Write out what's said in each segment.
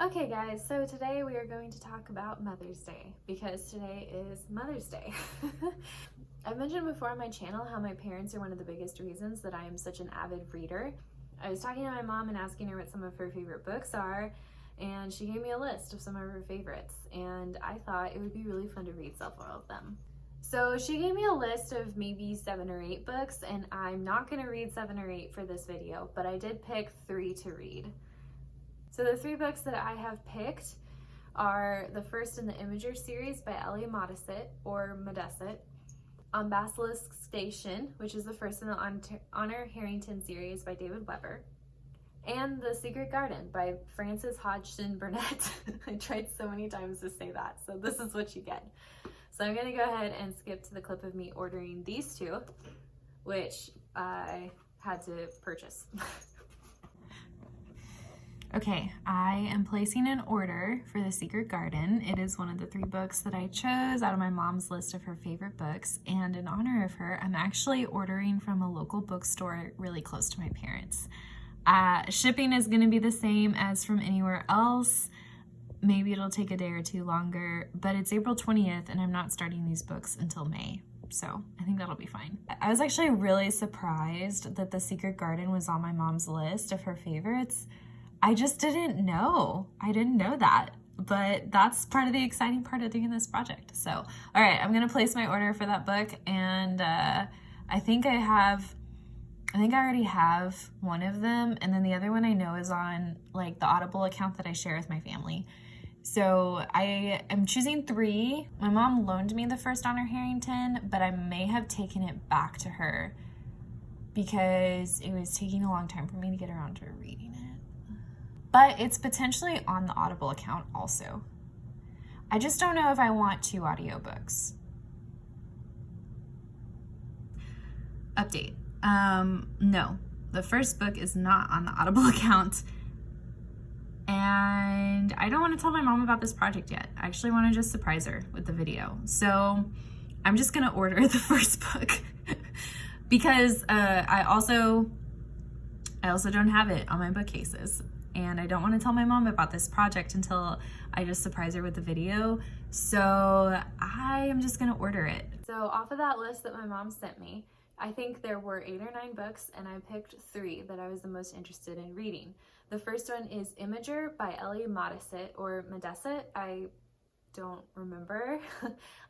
Okay guys, so today we are going to talk about Mother's Day because today is Mother's Day. I've mentioned before on my channel how my parents are one of the biggest reasons that I am such an avid reader. I was talking to my mom and asking her what some of her favorite books are, and she gave me a list of some of her favorites, and I thought it would be really fun to read several of them. So she gave me a list of maybe 7 or 8 books, and I'm not going to read 7 or 8 for this video, but I did pick 3 to read. So the 3 books that I have picked are the first in the Imager series by Ellie Modesett, On Basilisk Station, which is the first in the Honor Harrington series by David Weber, and The Secret Garden by Frances Hodgson Burnett. I tried so many times to say that, so this is what you get. So I'm going to go ahead and skip to the clip of me ordering these 2, which I had to purchase. Okay, I am placing an order for The Secret Garden. It is one of the 3 books that I chose out of my mom's list of her favorite books, and in honor of her, I'm actually ordering from a local bookstore really close to my parents. Shipping is going to be the same as from anywhere else. Maybe it'll take a day or 2 longer, but it's April 20th and I'm not starting these books until May. So I think that'll be fine. I was actually really surprised that The Secret Garden was on my mom's list of her favorites. I just didn't know. I didn't know that, but that's part of the exciting part of doing this project. So, all right, I'm gonna place my order for that book, and I think I already have one of them, and then the other one I know is on like the Audible account that I share with my family. So I am choosing 3. My mom loaned me the first Honor Harrington, but I may have taken it back to her because it was taking a long time for me to get around to reading it. But it's potentially on the Audible account also. I just don't know if I want 2 audiobooks. Update. No, the first book is not on the Audible account. And I don't want to tell my mom about this project yet. I actually want to just surprise her with the video. So I'm just going to order the first book because I also don't have it on my bookcases. And I don't want to tell my mom about this project until I just surprise her with the video. So I am just going to order it. So off of that list that my mom sent me, I think there were 8 or 9 books, and I picked 3 that I was the most interested in reading. The first one is Imager by Ellie Modesett. I don't remember.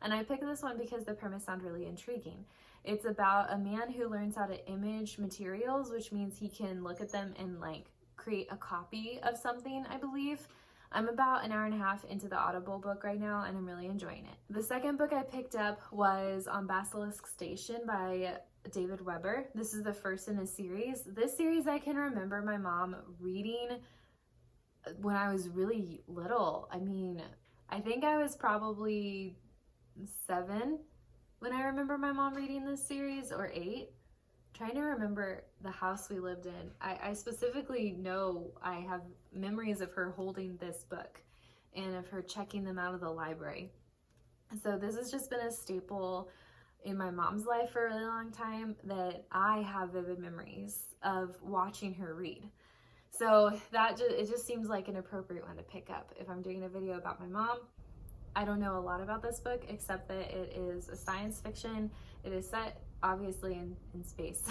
And I picked this one because the premise sounded really intriguing. It's about a man who learns how to image materials, which means he can look at them and create a copy of something, I believe. I'm about an hour and a half into the Audible book right now, and I'm really enjoying it. The second book I picked up was On Basilisk Station by David Weber. This is the first in a series. This series I can remember my mom reading when I was really little. I mean, I think I was probably 7 when I remember my mom reading this series, or 8. Trying to remember the house we lived in. I specifically know I have memories of her holding this book and of her checking them out of the library. So this has just been a staple in my mom's life for a really long time that I have vivid memories of watching her read. So it just seems like an appropriate one to pick up if I'm doing a video about my mom. I don't know a lot about this book except that it is a science fiction. It is set obviously in space.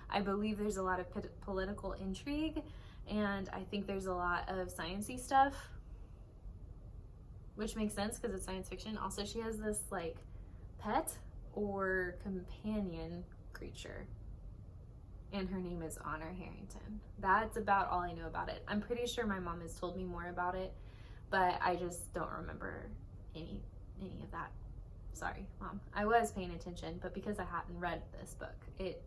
I believe there's a lot of political intrigue, and I think there's a lot of sciencey stuff, which makes sense because it's science fiction. Also, she has this pet or companion creature, and her name is Honor Harrington. That's about all I know about it. I'm pretty sure my mom has told me more about it, but I just don't remember any of that. Sorry, Mom. I was paying attention, but because I hadn't read this book, it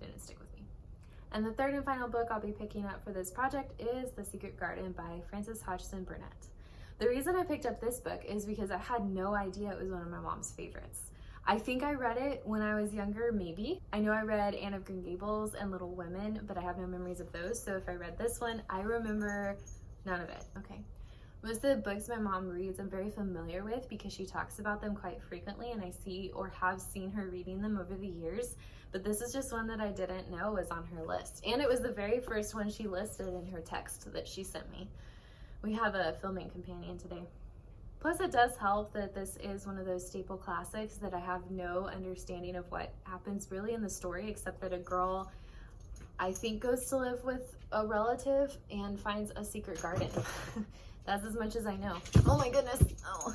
didn't stick with me. And the third and final book I'll be picking up for this project is The Secret Garden by Frances Hodgson Burnett. The reason I picked up this book is because I had no idea it was one of my mom's favorites. I think I read it when I was younger, maybe. I know I read Anne of Green Gables and Little Women, but I have no memories of those, so if I read this one, I remember none of it. Okay. Most of the books my mom reads I'm very familiar with because she talks about them quite frequently, and I see or have seen her reading them over the years, but this is just one that I didn't know was on her list. And it was the very first one she listed in her text that she sent me, we have a filming companion today. Plus, it does help that this is one of those staple classics that I have no understanding of what happens really in the story, except that a girl, I think, goes to live with a relative and finds a secret garden. That's as much as I know. Oh my goodness. Oh,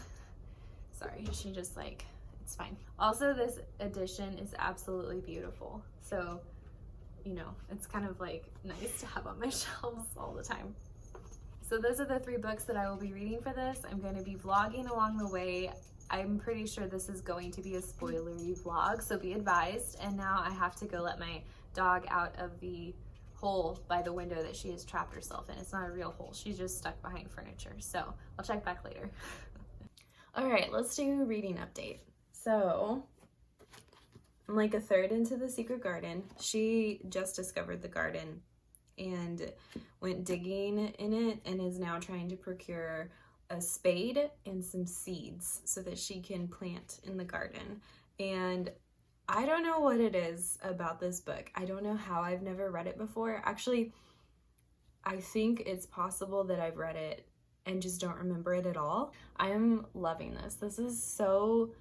sorry. She just like, it's fine. Also, this edition is absolutely beautiful. So, you know, it's kind of like nice to have on my shelves all the time. So those are the 3 books that I will be reading for this. I'm going to be vlogging along the way. I'm pretty sure this is going to be a spoilery vlog, so be advised. And now I have to go let my dog out of the hole by the window that she has trapped herself in. It's not a real hole. She's just stuck behind furniture. So I'll check back later. All right, let's do a reading update. So I'm like a third into the secret garden. She just discovered the garden and went digging in it and is now trying to procure a spade and some seeds so that she can plant in the garden. And I don't know what it is about this book. I don't know how I've never read it before. Actually, I think it's possible that I've read it and just don't remember it at all. I am loving this. This is so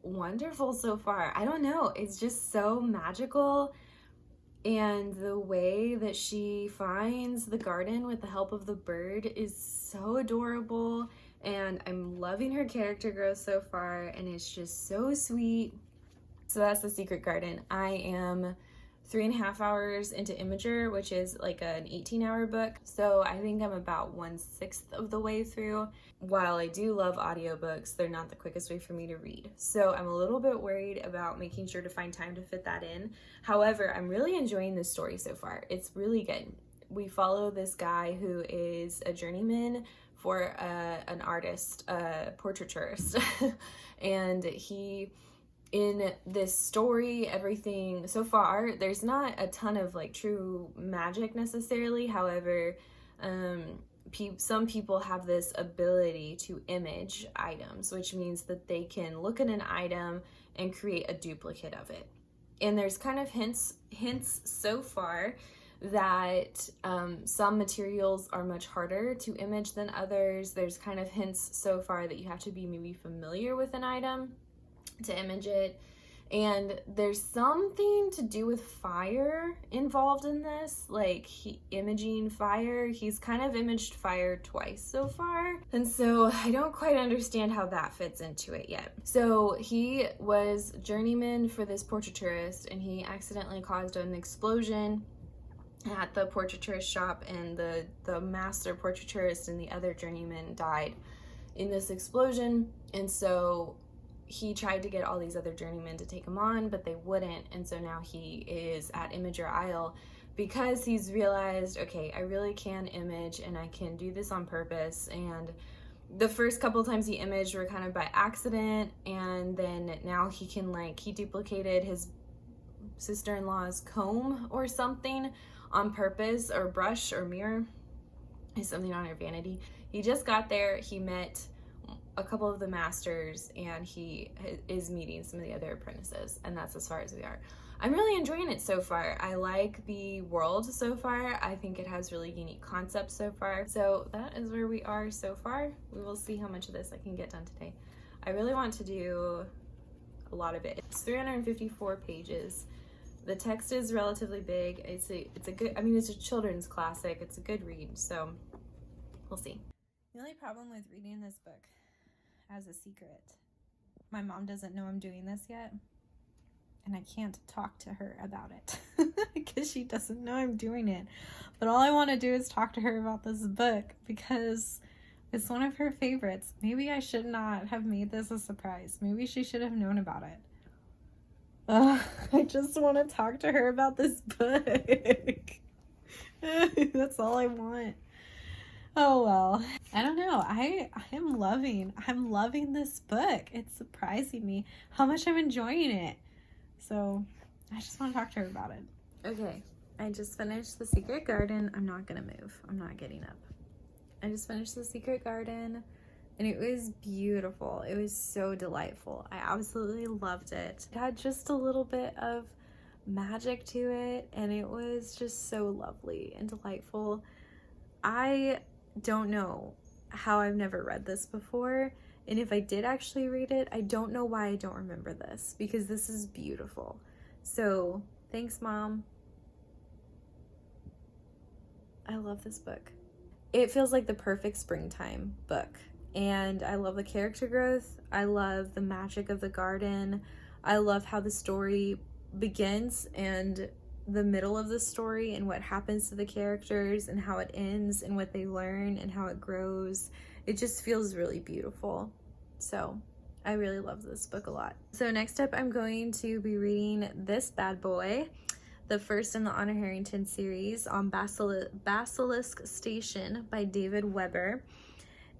wonderful so far. I don't know. It's just so magical. And the way that she finds the garden with the help of the bird is so adorable. And I'm loving her character growth so far. And it's just so sweet. So that's The Secret Garden. I am 3.5 hours into Imager, which is like an 18-hour book. So I think I'm about 1/6 of the way through. While I do love audiobooks, they're not the quickest way for me to read. So I'm a little bit worried about making sure to find time to fit that in. However, I'm really enjoying this story so far. It's really good. We follow this guy who is a journeyman for an artist, a portraiturist. And he... in this story, everything so far, there's not a ton of like true magic necessarily. However, some people have this ability to image items, which means that they can look at an item and create a duplicate of it. And there's kind of hints so far that some materials are much harder to image than others. There's kind of hints so far that you have to be maybe familiar with an item to image it. And there's something to do with fire involved in this, like imaging fire. He's kind of imaged fire twice so far, and so I don't quite understand how that fits into it yet. So he was journeyman for this portraiturist, and he accidentally caused an explosion at the portraiturist shop, and the master portraiturist and the other journeyman died in this explosion. And so he tried to get all these other journeymen to take him on, but they wouldn't. And so now he is at Imager Isle because he's realized, okay, I really can image and I can do this on purpose. And the first couple times he imaged were kind of by accident. And then now he can he duplicated his sister-in-law's comb or something on purpose, or brush or mirror, is something on her vanity. He just got there, he met a couple of the masters, and he is meeting some of the other apprentices, and that's as far as we are. I'm really enjoying it so far. I like the world so far. I think it has really unique concepts so far. So that is where we are so far. We will see how much of this I can get done today. I really want to do a lot of it. It's 354 pages. The text is relatively big. It's a good, I mean, it's a children's classic. It's a good read, so we'll see. The only problem with reading this book as a secret, my mom doesn't know I'm doing this yet, and I can't talk to her about it because she doesn't know I'm doing it. But all I want to do is talk to her about this book because it's one of her favorites. Maybe I should not have made this a surprise. Maybe she should have known about it. I just want to talk to her about this book. That's all I want. Oh well, I don't know. I'm loving this book. It's surprising me how much I'm enjoying it. So I just want to talk to her about it. Okay, I just finished The Secret Garden. I'm not gonna move. I'm not getting up. I just finished The Secret Garden, and it was beautiful. It was so delightful. I absolutely loved it. It had just a little bit of magic to it, and it was just so lovely and delightful. I don't know how I've never read this before. And if I did actually read it, I don't know why I don't remember this, because this is beautiful. So thanks, Mom. I love this book. It feels like the perfect springtime book. And I love the character growth. I love the magic of the garden. I love how the story begins and the middle of the story and what happens to the characters and how it ends and what they learn and how it grows. It just feels really beautiful. So I really love this book a lot. So next up, I'm going to be reading this bad boy, the first in the Honor Harrington series on Basilisk Station by David Weber.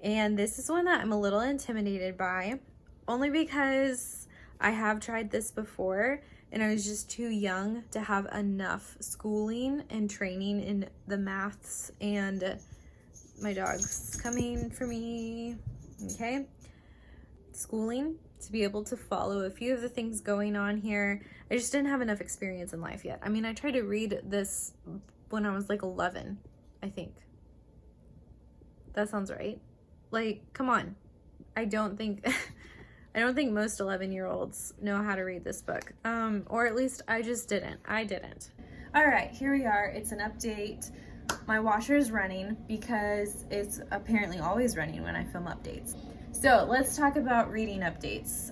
And this is one that I'm a little intimidated by, only because I have tried this before and I was just too young to have enough schooling and training in the maths. And my dog's coming for me. Okay. Schooling to be able to follow a few of the things going on here. I just didn't have enough experience in life yet. I mean, I tried to read this when I was like 11, I think. That sounds right. Like, come on. I don't think most 11-year-olds know how to read this book. Or at least I just didn't. I didn't. All right, here we are. It's an update. My washer is running because it's apparently always running when I film updates. So let's talk about reading updates.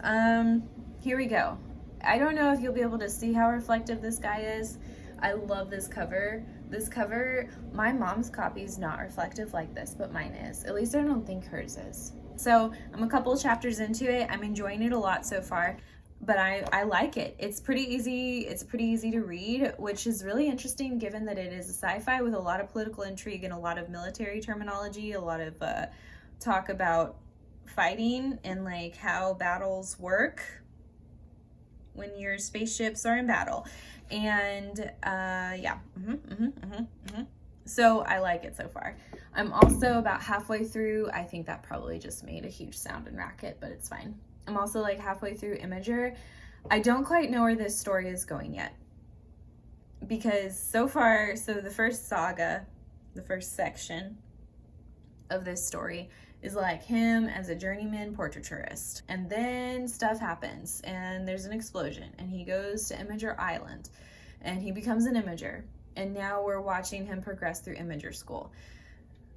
Here we go. I don't know if you'll be able to see how reflective this guy is. I love this cover. This cover, my mom's copy is not reflective like this, but mine is. At least I don't think hers is. So I'm a couple of chapters into it. I'm enjoying it a lot so far, but I like it. It's pretty easy. It's pretty easy to read, which is really interesting given that it is a sci-fi with a lot of political intrigue and a lot of military terminology, a lot of talk about fighting and like how battles work when your spaceships are in battle. And yeah. So I like it so far. I'm also about halfway through. I think that probably just made a huge sound and racket, but it's fine. I'm also like halfway through Imager. I don't quite know where this story is going yet, because so far, so the first saga, the first section of this story is like him as a journeyman portraiturist, and then stuff happens and there's an explosion and he goes to Imager Island and he becomes an Imager, and now we're watching him progress through Imager school.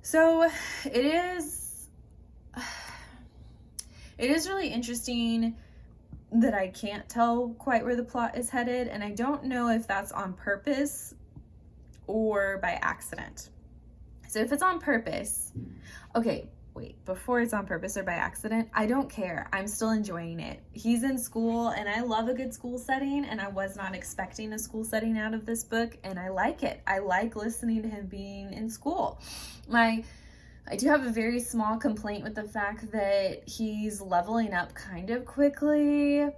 So it is really interesting that I can't tell quite where the plot is headed, and I don't know if that's on purpose or by accident. So if it's on purpose, okay, wait, before it's on purpose or by accident, I don't care. I'm still enjoying it. He's in school, and I love a good school setting, and I was not expecting a school setting out of this book, and I like it. I like listening to him being in school. I do have a very small complaint with the fact that he's leveling up kind of quickly.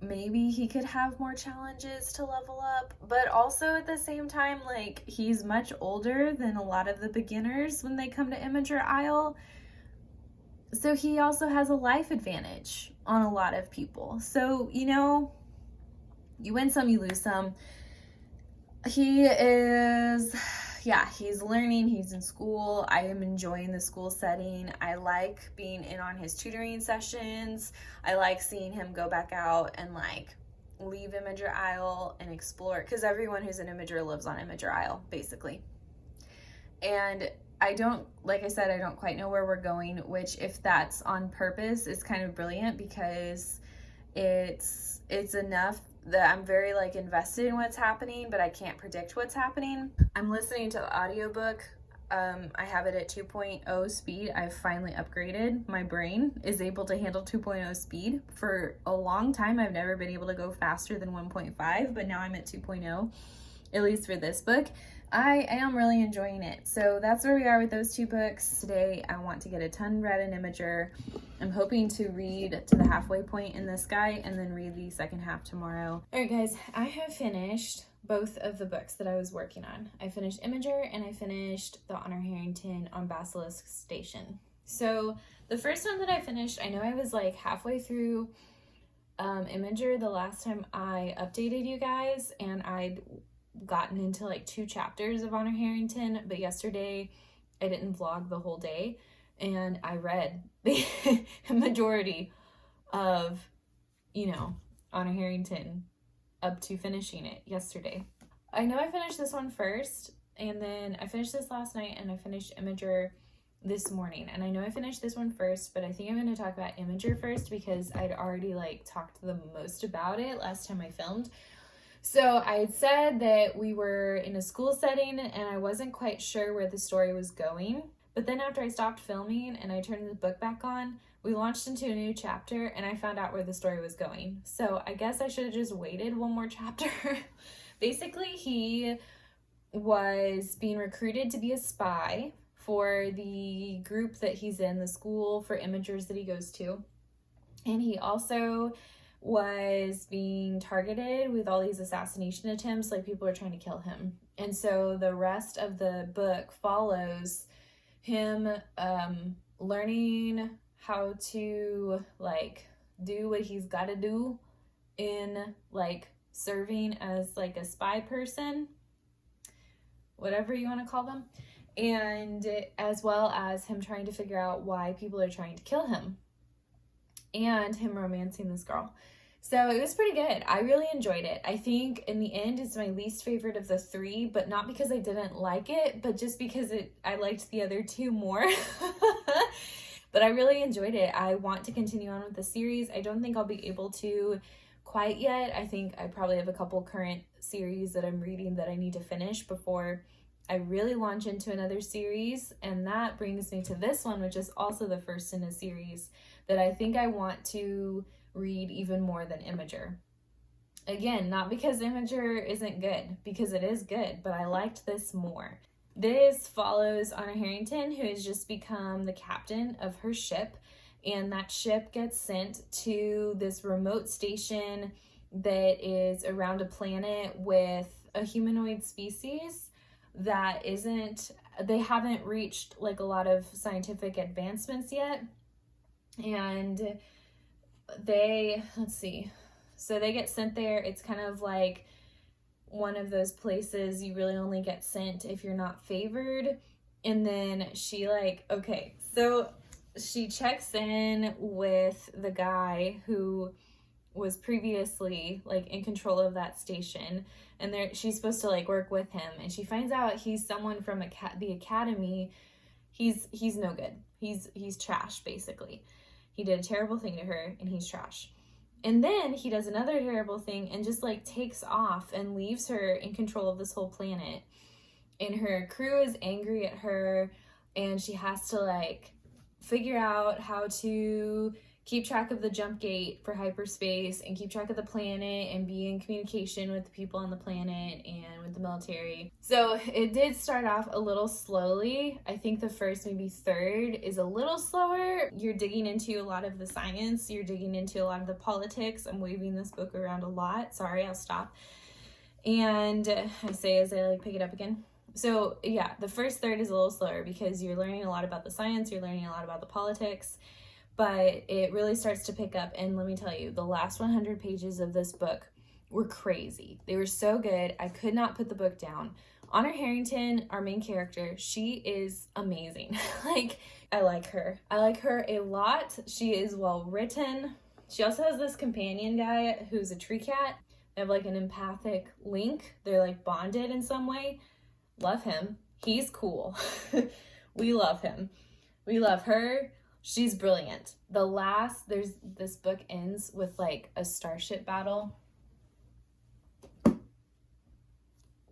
Maybe he could have more challenges to level up, but also at the same time, like, he's much older than a lot of the beginners when they come to Imager Isle. So he also has a life advantage on a lot of people. So, you know, you win some, you lose some. He's learning, he's in school. I am enjoying the school setting. I like being in on his tutoring sessions. I like seeing him go back out and like leave Imager Isle and explore, because everyone who's an Imager lives on Imager Isle, basically. And I don't quite know where we're going, which, if that's on purpose, is kind of brilliant, because it's enough that I'm very like invested in what's happening, but I can't predict what's happening. I'm listening to the audiobook. I have it at 2.0 speed. I've finally upgraded. My brain is able to handle 2.0 speed. For a long time, I've never been able to go faster than 1.5, but now I'm at 2.0, at least for this book. I am really enjoying it. So that's where we are with those two books. Today, I want to get a ton read in Imager. I'm hoping to read to the halfway point in this guy and then read the second half tomorrow. All right, guys, I have finished both of the books that I was working on. I finished Imager and I finished The Honor Harrington on Basilisk Station. So the first one that I finished, I know I was like halfway through Imager the last time I updated you guys, and I'd gotten into like 2 chapters of Honor Harrington, but yesterday I didn't vlog the whole day, and I read the majority of, Honor Harrington up to finishing it yesterday. I know I finished this one first, and then I finished this last night, and I finished Imager this morning. And I know I finished this one first, but I think I'm going to talk about Imager first because I'd already talked the most about it last time I filmed. So I had said that we were in a school setting and I wasn't quite sure where the story was going. But then after I stopped filming and I turned the book back on, we launched into a new chapter and I found out where the story was going. So I guess I should have just waited one more chapter. Basically, he was being recruited to be a spy for the group that he's in, the school for imagers that he goes to. And he also was being targeted with all these assassination attempts, people are trying to kill him. And so the rest of the book follows him learning how to do what he's got to do in serving as a spy person, whatever you want to call them, and as well as him trying to figure out why people are trying to kill him, and him romancing this girl. So it was pretty good. I really enjoyed it. I think in the end it's my least favorite of the three, but not because I didn't like it, but just because I liked the other two more. But I really enjoyed it. I want to continue on with the series. I don't think I'll be able to quite yet. I think I probably have a couple current series that I'm reading that I need to finish before I really launch into another series. And that brings me to this one, which is also the first in a series that I think I want to read even more than Imager. Again, not because Imager isn't good, because it is good, but I liked this more. This follows Honor Harrington, who has just become the captain of her ship, and that ship gets sent to this remote station that is around a planet with a humanoid species that they haven't reached a lot of scientific advancements yet. And so they get sent there. It's kind of like one of those places you really only get sent if you're not favored. And then she so she checks in with the guy who was previously in control of that station, and she's supposed to work with him, and she finds out he's someone from the academy. He's no good. He's trash, basically. He did a terrible thing to her, and he's trash. And then he does another terrible thing and just takes off and leaves her in control of this whole planet. And her crew is angry at her, and she has to figure out how to keep track of the jump gate for hyperspace and keep track of the planet and be in communication with the people on the planet and with the military. So it did start off a little slowly. I think the first maybe third is a little slower. You're digging into a lot of the science. You're digging into a lot of the politics. I'm waving this book around a lot. Sorry, I'll stop. And I say as I pick it up again. So yeah, the first third is a little slower because you're learning a lot about the science. You're learning a lot about the politics. But it really starts to pick up, and let me tell you, the last 100 pages of this book were crazy. They were so good, I could not put the book down. Honor Harrington, our main character, she is amazing. I like her. I like her a lot. She is well written. She also has this companion guy who's a tree cat. They have an empathic link. They're bonded in some way. Love him. He's cool. We love him. We love her. She's brilliant. This book ends with a starship battle.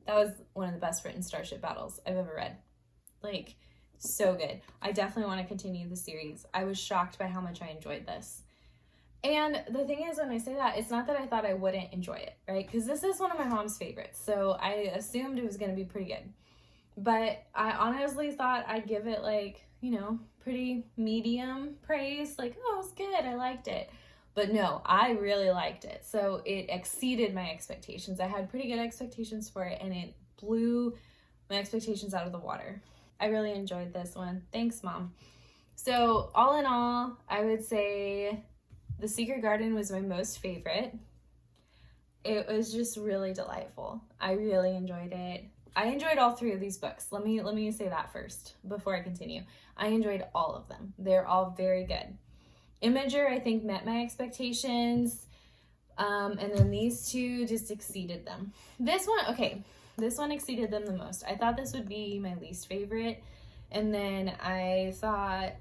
That was one of the best written starship battles I've ever read. So good. I definitely want to continue the series. I was shocked by how much I enjoyed this. And the thing is, when I say that, it's not that I thought I wouldn't enjoy it, right? Because this is one of my mom's favorites. So I assumed it was going to be pretty good. But I honestly thought I'd give it pretty medium praise. Oh, it's good. I liked it. But no, I really liked it. So it exceeded my expectations. I had pretty good expectations for it, and it blew my expectations out of the water. I really enjoyed this one. Thanks, Mom. So all in all, I would say The Secret Garden was my most favorite. It was just really delightful. I really enjoyed it. I enjoyed all 3 of these books. Let me say that first before I continue. I enjoyed all of them. They're all very good. Imager, I think, met my expectations. And then these 2 just exceeded them. This one exceeded them the most. I thought this would be my least favorite. And then I thought,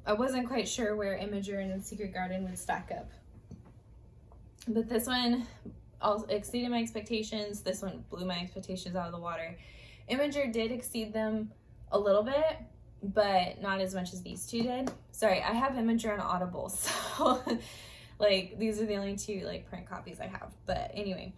I wasn't quite sure where Imager and Secret Garden would stack up. But this one also exceeded my expectations. This one blew my expectations out of the water. Imager did exceed them a little bit, but not as much as these 2 did. Sorry, I have Imager on Audible, so like these are the only 2 like print copies I have. But anyway,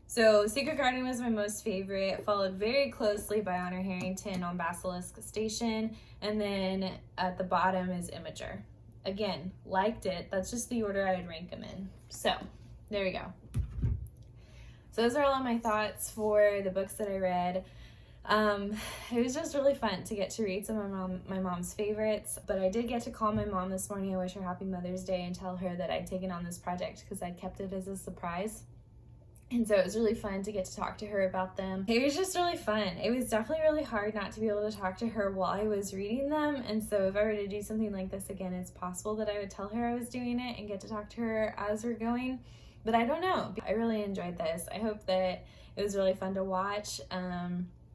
so Secret Garden was my most favorite, followed very closely by Honor Harrington on Basilisk Station, and then at the bottom is Imager. Again, liked it. That's just the order I would rank them in. So there we go. So those are all of my thoughts for the books that I read. It was just really fun to get to read some of my mom's favorites, but I did get to call my mom this morning and wish her happy Mother's Day and tell her that I'd taken on this project because I'd kept it as a surprise. And so it was really fun to get to talk to her about them. It was just really fun. It was definitely really hard not to be able to talk to her while I was reading them. And so if I were to do something like this again, it's possible that I would tell her I was doing it and get to talk to her as we're going. But I don't know. I really enjoyed this. I hope that it was really fun to watch.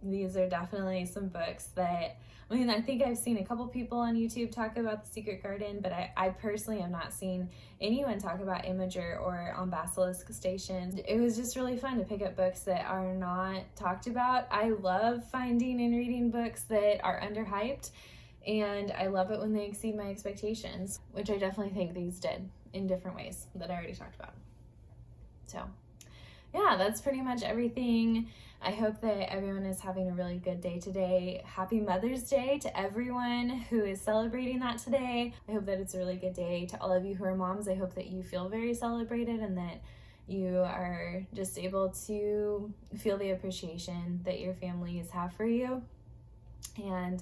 These are definitely some books that, I mean, I think I've seen a couple people on YouTube talk about The Secret Garden, but I personally have not seen anyone talk about Imager or on Basilisk Station. It was just really fun to pick up books that are not talked about. I love finding and reading books that are underhyped, and I love it when they exceed my expectations, which I definitely think these did in different ways that I already talked about. So yeah, that's pretty much everything. I hope that everyone is having a really good day today. Happy Mother's Day to everyone who is celebrating that today. I hope that it's a really good day to all of you who are moms. I hope that you feel very celebrated and that you are just able to feel the appreciation that your families have for you. And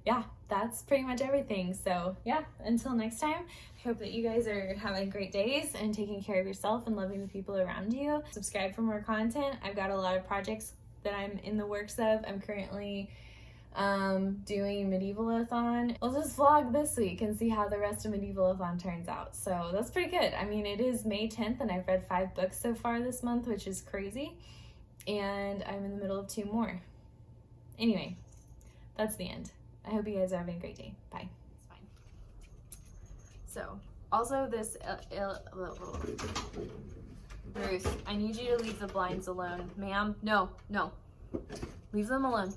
yeah, that's pretty much everything. So yeah, until next time, I hope that you guys are having great days and taking care of yourself and loving the people around you. Subscribe for more content. I've got a lot of projects that I'm in the works of. I'm currently doing Medievalathon. I'll just vlog this week and see how the rest of Medievalathon turns out. So that's pretty good. I mean, it is May 10th and I've read 5 books so far this month, which is crazy. And I'm in the middle of 2 more. Anyway, that's the end. I hope you guys are having a great day. Bye. It's fine. So, also this, Ruth, I need you to leave the blinds alone. Ma'am, no. Leave them alone.